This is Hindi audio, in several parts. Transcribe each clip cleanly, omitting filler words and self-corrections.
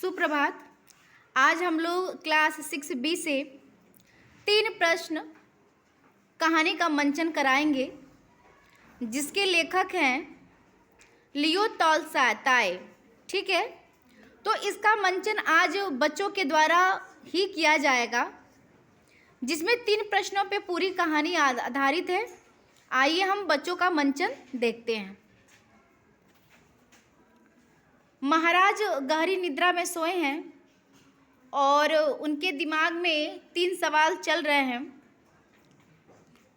सुप्रभात। आज हम लोग क्लास 6B से 3 प्रश्न कहानी का मंचन कराएंगे, जिसके लेखक हैं लियो टॉल्स्टॉय। ठीक है, तो इसका मंचन आज बच्चों के द्वारा ही किया जाएगा, जिसमें 3 प्रश्नों पे पूरी कहानी आधारित है। आइए हम बच्चों का मंचन देखते हैं। महाराज गहरी निद्रा में सोए हैं और उनके दिमाग में 3 सवाल चल रहे हैं।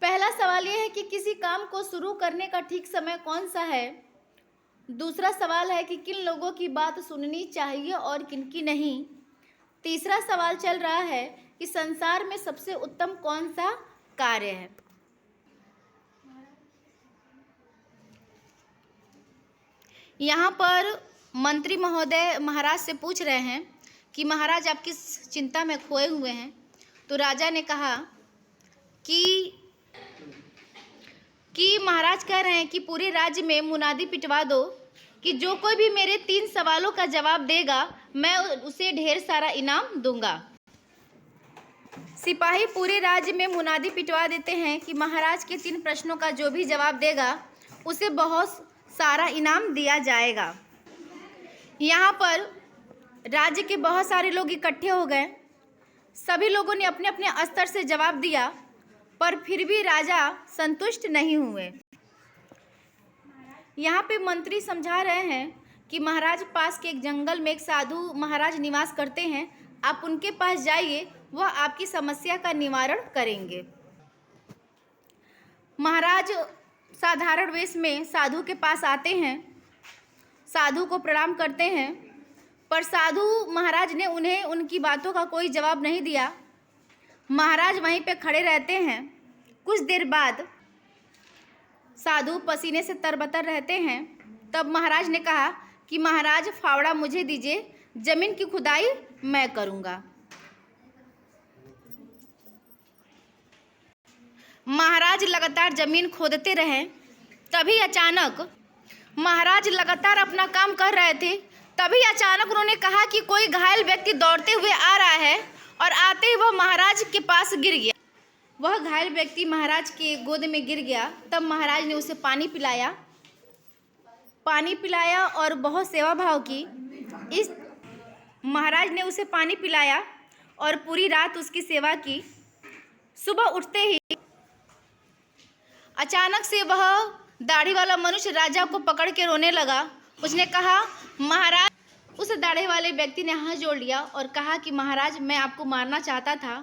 पहला सवाल यह है कि किसी काम को शुरू करने का ठीक समय कौन सा है। दूसरा सवाल है कि किन लोगों की बात सुननी चाहिए और किनकी नहीं। तीसरा सवाल चल रहा है कि संसार में सबसे उत्तम कौन सा कार्य है। यहाँ पर मंत्री महोदय महाराज से पूछ रहे हैं कि महाराज आप किस चिंता में खोए हुए हैं। तो राजा ने कहा कि महाराज कह रहे हैं कि पूरे राज्य में मुनादी पिटवा दो कि जो कोई भी मेरे 3 सवालों का जवाब देगा मैं उसे ढेर सारा इनाम दूंगा। सिपाही पूरे राज्य में मुनादी पिटवा देते हैं कि महाराज के 3 प्रश्नों का जो भी जवाब देगा उसे बहुत सारा इनाम दिया जाएगा। यहाँ पर राज्य के बहुत सारे लोग इकट्ठे हो गए। सभी लोगों ने अपने अपने स्तर से जवाब दिया, पर फिर भी राजा संतुष्ट नहीं हुए। यहाँ पे मंत्री समझा रहे हैं कि महाराज पास के एक जंगल में एक साधु महाराज निवास करते हैं, आप उनके पास जाइए, वह आपकी समस्या का निवारण करेंगे। महाराज साधारण वेश में साधु के पास आते हैं, साधु को प्रणाम करते हैं, पर साधु महाराज ने उन्हें उनकी बातों का कोई जवाब नहीं दिया। महाराज वहीं पे खड़े रहते हैं। कुछ देर बाद साधु पसीने से तरबतर रहते हैं। तब महाराज ने कहा कि महाराज फावड़ा मुझे दीजिए, जमीन की खुदाई मैं करूँगा। महाराज लगातार जमीन खोदते रहे। तभी अचानक महाराज लगातार अपना काम कर रहे थे। तभी अचानक उन्होंने कहा कि कोई घायल व्यक्ति दौड़ते हुए आ रहा है, और आते ही वह महाराज के पास गिर गया। वह घायल व्यक्ति महाराज के गोद में गिर गया। तब महाराज ने उसे पानी पिलाया और बहुत सेवा भाव की। इस महाराज ने उसे पानी पिलाया और पूरी रात उसकी सेवा की। सुबह उठते ही अचानक से वह दाढ़ी वाला मनुष्य राजा को पकड़ के रोने लगा। उसने कहा महाराज, उस दाढ़ी वाले व्यक्ति ने हाथ जोड़ लिया और कहा कि महाराज मैं आपको मारना चाहता था,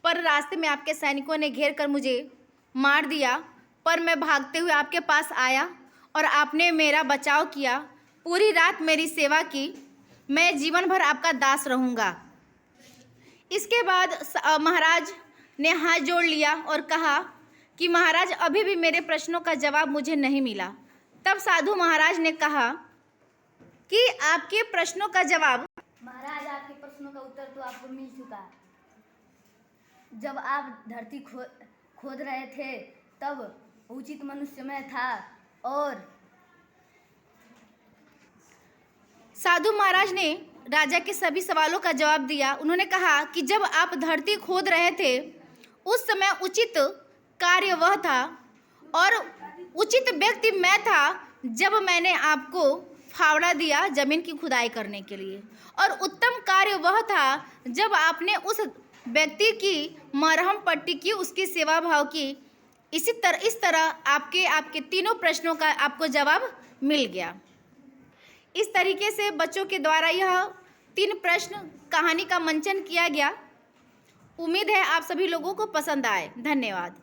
पर रास्ते में आपके सैनिकों ने घेर कर मुझे मार दिया, पर मैं भागते हुए आपके पास आया और आपने मेरा बचाव किया, पूरी रात मेरी सेवा की, मैं जीवन भर आपका दास रहूँगा। इसके बाद महाराज ने हाथ जोड़ लिया और कहा कि महाराज अभी भी मेरे प्रश्नों का जवाब मुझे नहीं मिला। तब साधु महाराज ने कहा कि आपके प्रश्नों का जवाब। महाराज आपके प्रश्नों का उत्तर तो आपको मिल चुका है। जब आप धरती खोद रहे थे तब उचित मनुष्य में था, और साधु महाराज ने राजा के सभी सवालों का जवाब दिया। उन्होंने कहा कि जब आप धरती खोद रहे थे उस समय उचित कार्य वह था और उचित व्यक्ति मैं था जब मैंने आपको फावड़ा दिया जमीन की खुदाई करने के लिए, और उत्तम कार्य वह था जब आपने उस व्यक्ति की मरहम पट्टी की, उसकी सेवा भाव की। इस तरह आपके तीनों प्रश्नों का आपको जवाब मिल गया। इस तरीके से बच्चों के द्वारा यह 3 प्रश्न कहानी का मंचन किया गया। उम्मीद है आप सभी लोगों को पसंद आए। धन्यवाद।